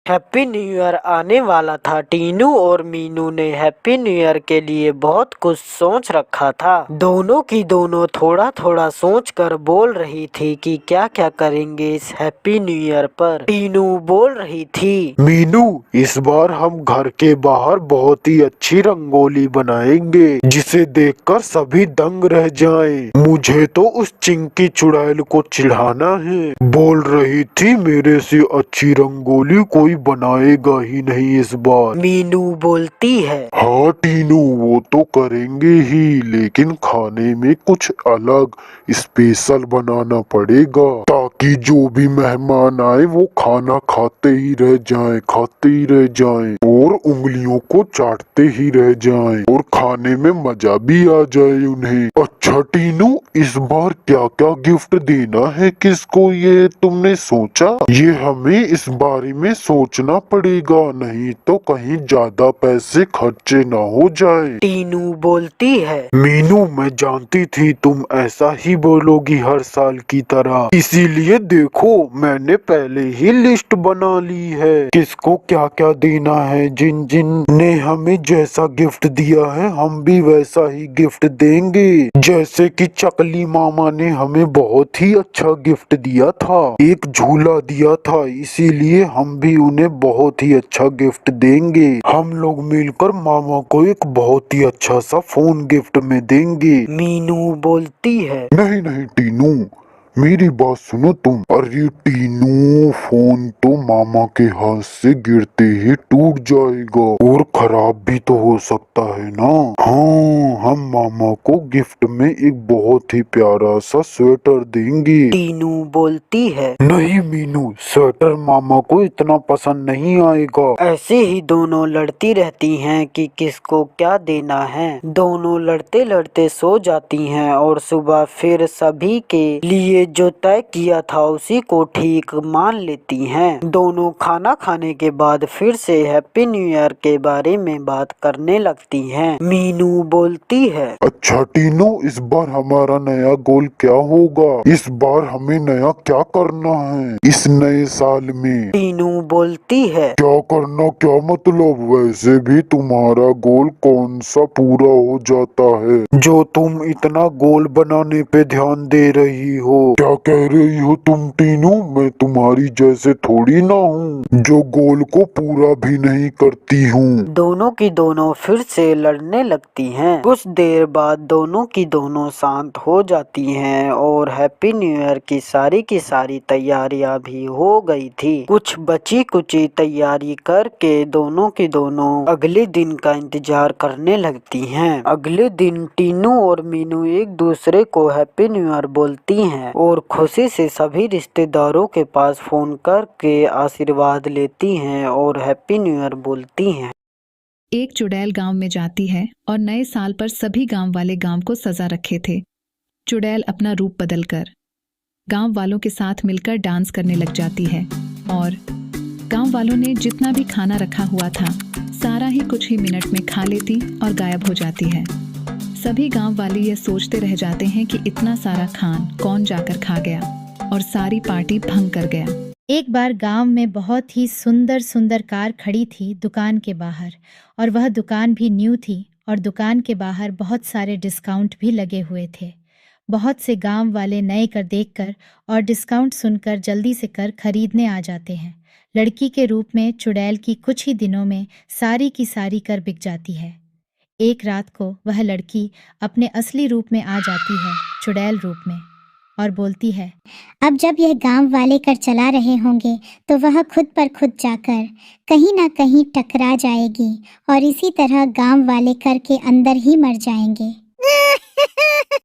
Happy new year आने वाला था। टीनू और मीनू ने हैप्पी न्यू ईयर के लिए बहुत कुछ सोच रखा था। दोनों की दोनों थोड़ा थोड़ा सोच कर बोल रही थी कि क्या क्या करेंगे इस हैप्पी न्यू ईयर पर। टीनू बोल रही थी, मीनू, इस बार हम घर के बाहर बहुत ही अच्छी रंगोली बनाएंगे जिसे देखकर सभी दंग रह जाएं। मुझे तो उस चिंकी चुड़ैल को चिढ़ाना है। बोल रही थी मेरे से अच्छी रंगोली कोई बनाएगा ही नहीं इस बार। मीनू बोलती है, हाँ टीनू, वो तो करेंगे ही, लेकिन खाने में कुछ अलग स्पेशल बनाना पड़ेगा ताकि जो भी मेहमान आए वो खाना खाते ही रह जाएं, खाते ही रह जाएं और उंगलियों को चाटते ही रह जाएं और खाने में मजा भी आ जाए उन्हें। अच्छा टीनू, इस बार क्या क्या गिफ्ट देना है किसको, ये तुमने सोचा? ये हमें इस बारे में सोचना पड़ेगा, नहीं तो कहीं ज्यादा पैसे खर्चे ना हो जाए। टीनू बोलती है, मीनू, मैं जानती थी तुम ऐसा ही बोलोगी हर साल की तरह, इसीलिए देखो मैंने पहले ही लिस्ट बना ली है किसको क्या क्या देना है। जिन जिन ने हमें जैसा गिफ्ट दिया है हम भी वैसा ही गिफ्ट देंगे। जैसे कि चकली मामा ने हमें बहुत ही अच्छा गिफ्ट दिया था, एक झूला दिया था, इसीलिए हम भी उन्हें बहुत ही अच्छा गिफ्ट देंगे। हम लोग मिलकर मामा को एक बहुत ही अच्छा सा फोन गिफ्ट में देंगे। मीनू बोलती है, नहीं नहीं टीनू, मेरी बात सुनो तुम। अरे टीनू, फोन तो मामा के हाथ से गिरते ही टूट जाएगा और खराब भी तो हो सकता है ना। हाँ, हम मामा को गिफ्ट में एक बहुत ही प्यारा सा स्वेटर देंगे। टीनू बोलती है, नहीं मीनू, स्वेटर मामा को इतना पसंद नहीं आएगा। ऐसे ही दोनों लड़ती रहती हैं कि किसको क्या देना है। दोनों लड़ते लड़ते सो जाती हैं और सुबह फिर सभी के लिए जो तय किया था उसी को ठीक मान लेती हैं। दोनों खाना खाने के बाद फिर से हैप्पी न्यू ईयर के बारे में बात करने लगती हैं। मीनू बोलती है, अच्छा टीनू, इस बार हमारा नया गोल क्या होगा? इस बार हमें नया क्या करना है इस नए साल में? टीनू बोलती है, क्या करना, क्या मतलब? वैसे भी तुम्हारा गोल कौन सा पूरा हो जाता है जो तुम इतना गोल बनाने पे ध्यान दे रही हो? क्या कह रही हो तुम टीनू? मैं तुम्हारी जैसे थोड़ी ना हूँ जो गोल को पूरा भी नहीं करती हूँ। दोनों की दोनों फिर से लड़ने लगती हैं। कुछ देर बाद दोनों की दोनों शांत हो जाती हैं और हैप्पी न्यू ईयर की सारी तैयारियां भी हो गई थी। कुछ बची कुची तैयारी करके दोनों की दोनों अगले दिन का इंतजार करने लगती हैं। अगले दिन टीनू और मीनू एक दूसरे को हैप्पी न्यू ईयर बोलती हैं और खुशी से सभी रिश्तेदारों के पास फोन करके आशीर्वाद लेती हैं और हैप्पी न्यू ईयर बोलती हैं। एक चुड़ैल गांव में जाती है और नए साल पर सभी गांव वाले गांव को सजा रखे थे। चुड़ैल अपना रूप बदलकर गांव वालों के साथ मिलकर डांस करने लग जाती है और गांव वालों ने जितना भी खाना रखा हुआ था सारा ही कुछ ही मिनट में खा लेती और गायब हो जाती है। सभी गांव वाले ये सोचते रह जाते हैं कि इतना सारा खान कौन जाकर खा गया और सारी पार्टी भंग कर गया। एक बार गांव में बहुत ही सुंदर सुंदर कार खड़ी थी दुकान के बाहर, और वह दुकान भी न्यू थी और दुकान के बाहर बहुत सारे डिस्काउंट भी लगे हुए थे। बहुत से गांव वाले नए कर देखकर और डिस्काउंट सुनकर जल्दी से कर खरीदने आ जाते हैं। लड़की के रूप में चुड़ैल की कुछ ही दिनों में सारी की सारी कर बिक जाती है। एक रात को वह लड़की अपने असली रूप में आ जाती है, चुड़ैल रूप में, और बोलती है, अब जब यह गांव वाले कर चला रहे होंगे तो वह खुद पर खुद जाकर कहीं ना कहीं टकरा जाएगी और इसी तरह गांव वाले कर के अंदर ही मर जाएंगे।